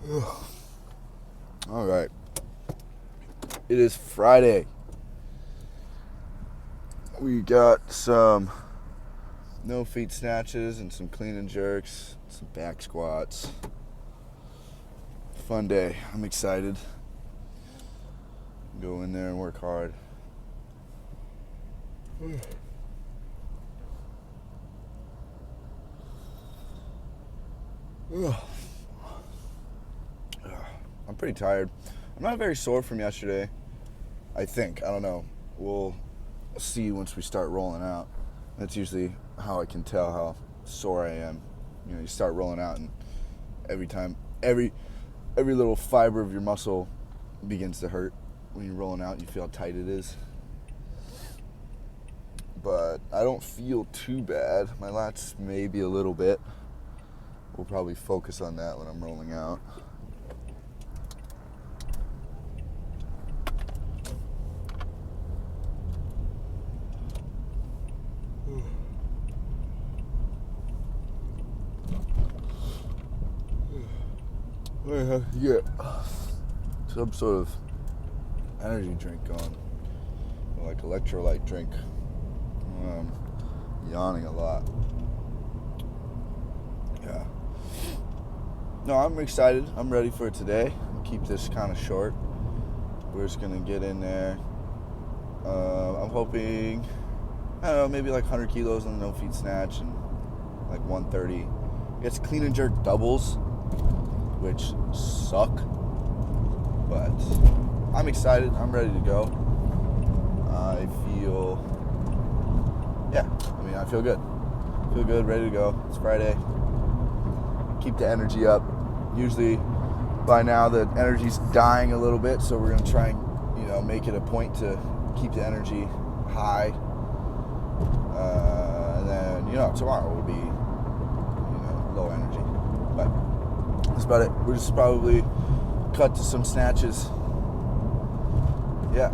All right. It is Friday. We got some no feet snatches and some clean and jerks, some back squats. Fun day. I'm excited. Go in there and work hard. I'm pretty tired. I'm not very sore from yesterday. I think. I don't know. We'll see once we start rolling out. That's usually how I can tell how sore I am. You know, you start rolling out and every little fiber of your muscle begins to hurt. When you're rolling out, you feel how tight it is. But I don't feel too bad. My lats maybe a little bit. We'll probably focus on that when I'm rolling out. I have to get some sort of energy drink going, like electrolyte drink. I'm yawning a lot. Yeah. No, I'm excited. I'm ready for today. I'll keep this kind of short. We're just gonna get in there. I'm hoping, I don't know, maybe like 100 kilos on the no feet snatch and like 130. It's clean and jerk doubles, which suck, but I'm excited. I'm ready to go. I feel good. Feel good, ready to go. It's Friday. Keep the energy up. Usually by now the energy's dying a little bit, so we're gonna try and, make it a point to keep the energy high. And then, tomorrow will be, low energy. But that's about it. We'll just probably cut to some snatches. Yeah.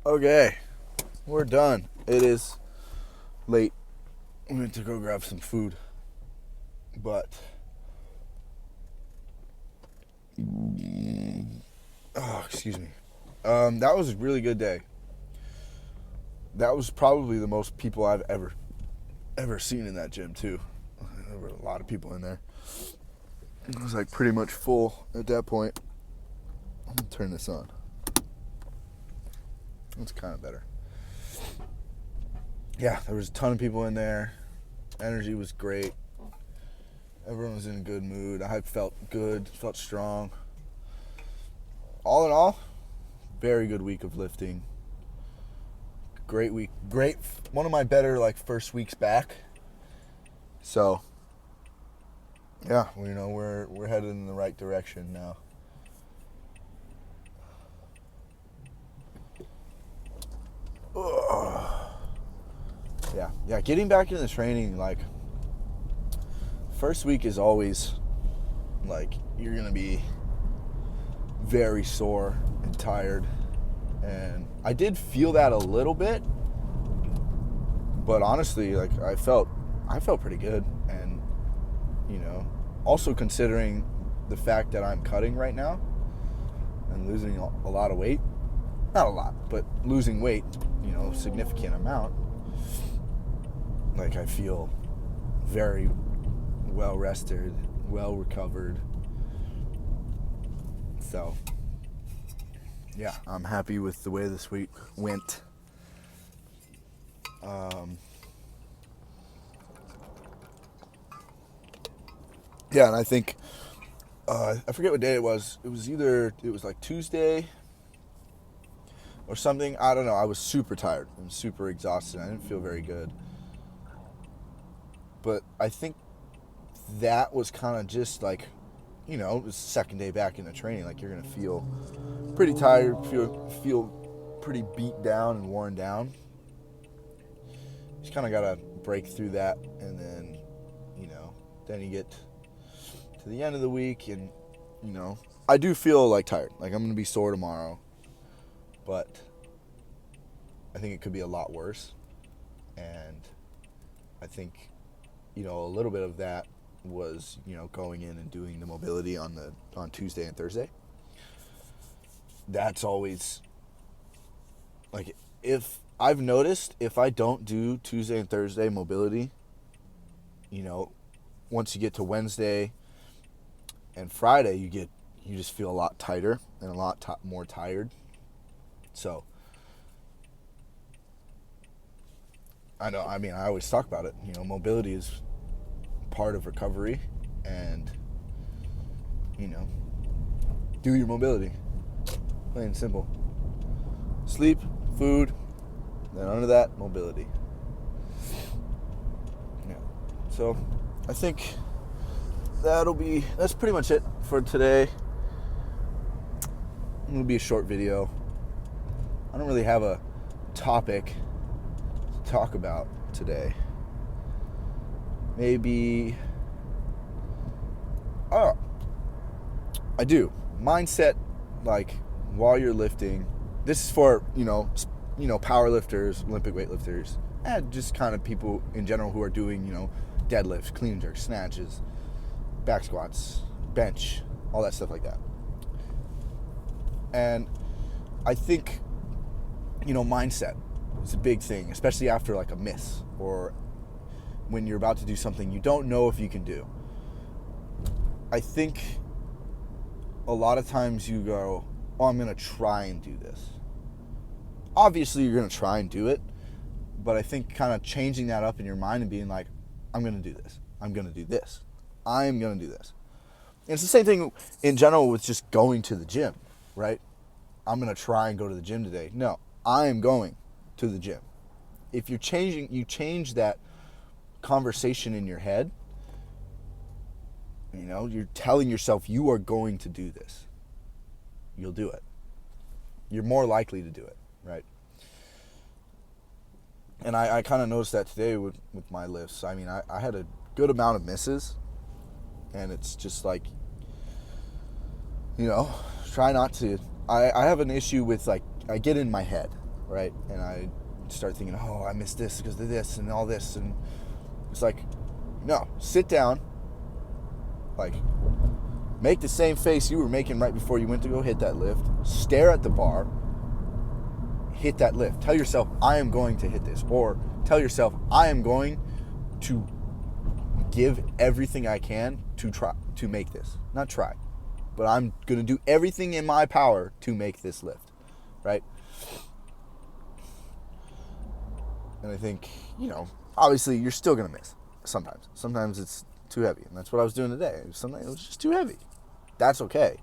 Okay, we're done. It is late. We went to go grab some food, but excuse me. That was a really good day. That was probably the most people I've ever seen in that gym too. There were a lot of people in there. It was like pretty much full at that point. I'm gonna turn this on. It's kind of better. Yeah, there was a ton of people in there. Energy was great. Everyone was in a good mood. I felt good, felt strong. All in all, very good week of lifting. Great week. Great. One of my better first weeks back. So, yeah, we're headed in the right direction now. Yeah, getting back into the training, first week is always, you're going to be very sore and tired And I did feel that a little bit, but honestly, like I felt pretty good. And also considering the fact that I'm cutting right now and losing a lot of weight, not a lot, but losing weight, significant amount, like I feel very well rested, well recovered. So yeah, I'm happy with the way this week went. Yeah, and I think I forget what day it was. It was like Tuesday or something. I don't know. I was super tired and super exhausted. I didn't feel very good. But I think that was kind of just like, it was the second day back into training. Like you're gonna feel pretty tired, feel pretty beat down and worn down. Just kind of gotta break through that, and then then you get to the end of the week, and I do feel like tired. Like I'm gonna be sore tomorrow, but I think it could be a lot worse. And I think a little bit of that was going in and doing the mobility on Tuesday and Thursday. That's always like, if I've noticed, if I don't do Tuesday and Thursday mobility, once you get to Wednesday and Friday, you just feel a lot tighter and a lot more tired. So I know, I always talk about it. Mobility is part of recovery, and do your mobility. Plain and simple. Sleep, food, then under that, mobility. Yeah. So I think that's pretty much it for today. It'll be a short video. I don't really have a topic to talk about today. Maybe, I do. Mindset, like, while you're lifting. This is for, power lifters, Olympic weightlifters, and just kind of people in general who are doing, deadlifts, clean and jerks, snatches, back squats, bench, all that stuff like that. And I think, mindset is a big thing, especially after like a miss, or when you're about to do something you don't know if you can do. I think a lot of times you go, I'm going to try and do this. Obviously, you're going to try and do it, but I think kind of changing that up in your mind and being like, I'm going to do this. I'm going to do this. I'm going to do this. And it's the same thing in general with just going to the gym, right? I'm going to try and go to the gym today. No, I am going to the gym. If you change that conversation in your head, you're telling yourself you are going to do this. You'll do it. You're more likely to do it, right? And I kind of noticed that today with my lifts. I had a good amount of misses, and it's just like, try not to. I have an issue with, like, I get in my head, right? And I start thinking, I missed this because of this and all this. And it's like, no, sit down. Like, make the same face you were making right before you went to go hit that lift. Stare at the bar. Hit that lift. Tell yourself, I am going to hit this. Or tell yourself, I am going to give everything I can to make this. Not try, but I'm going to do everything in my power to make this lift, right? And I think, obviously you're still going to miss sometimes. Sometimes it's too heavy, and that's what I was doing today. Sometimes it was just too heavy. That's okay.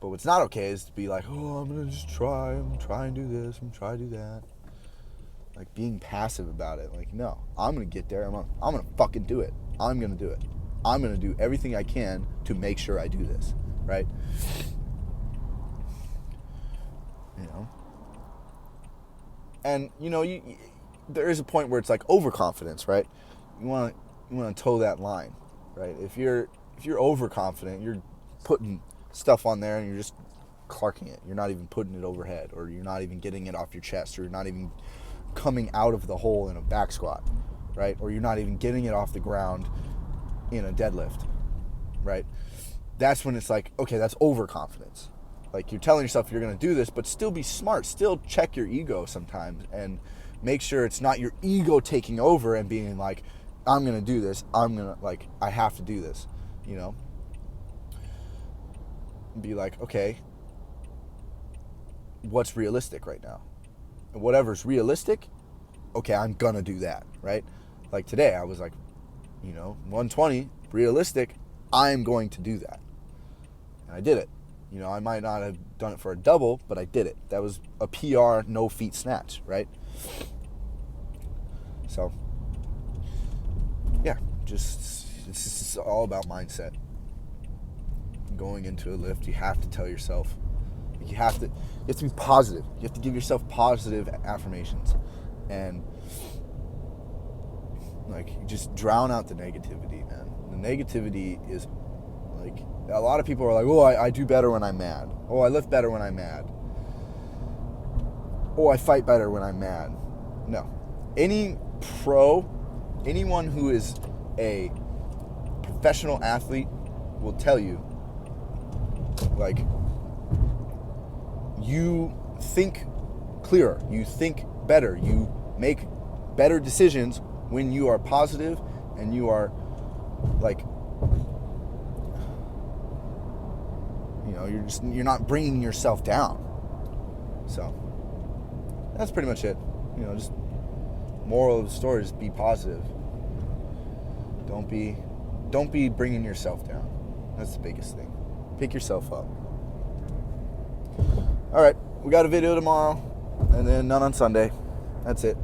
But what's not okay is to be like, I'm going to just try. I'm going to try and do this. I'm going to try to do that. Like, being passive about it. Like, no, I'm going to get there. I'm going to fucking do it. I'm going to do it. I'm going to do everything I can to make sure I do this, right? And, there is a point where it's like overconfidence, right? You want to toe that line, right? If you're overconfident, you're putting stuff on there and you're just clarking it. You're not even putting it overhead, or you're not even getting it off your chest, or you're not even coming out of the hole in a back squat, right? Or you're not even getting it off the ground in a deadlift, right? That's when it's like, okay, that's overconfidence. Like, you're telling yourself you're going to do this, but still be smart. Still check your ego sometimes and make sure it's not your ego taking over and being like, I'm going to do this. I have to do this, you know? Be like, okay, what's realistic right now? And whatever's realistic, okay, I'm going to do that, right? Like today, I was like, 120, realistic, I'm going to do that. And I did it. I might not have done it for a double, but I did it. That was a PR no feet snatch, right? So, yeah, it's all about mindset. Going into a lift, you have to tell yourself, you have to be positive. You have to give yourself positive affirmations, and like, just drown out the negativity, man. The negativity is like, a lot of people are like, oh, I do better when I'm mad. Oh, I lift better when I'm mad. Oh, I fight better when I'm mad. No. Anyone who is a professional athlete will tell you, like, you think clearer, you think better, you make better decisions when you are positive and you are, like, you're not bringing yourself down. So that's pretty much it. Just moral of the story is be positive. Don't be bringing yourself down. That's the biggest thing. Pick yourself up. All right, we got a video tomorrow, and then none on Sunday. That's it.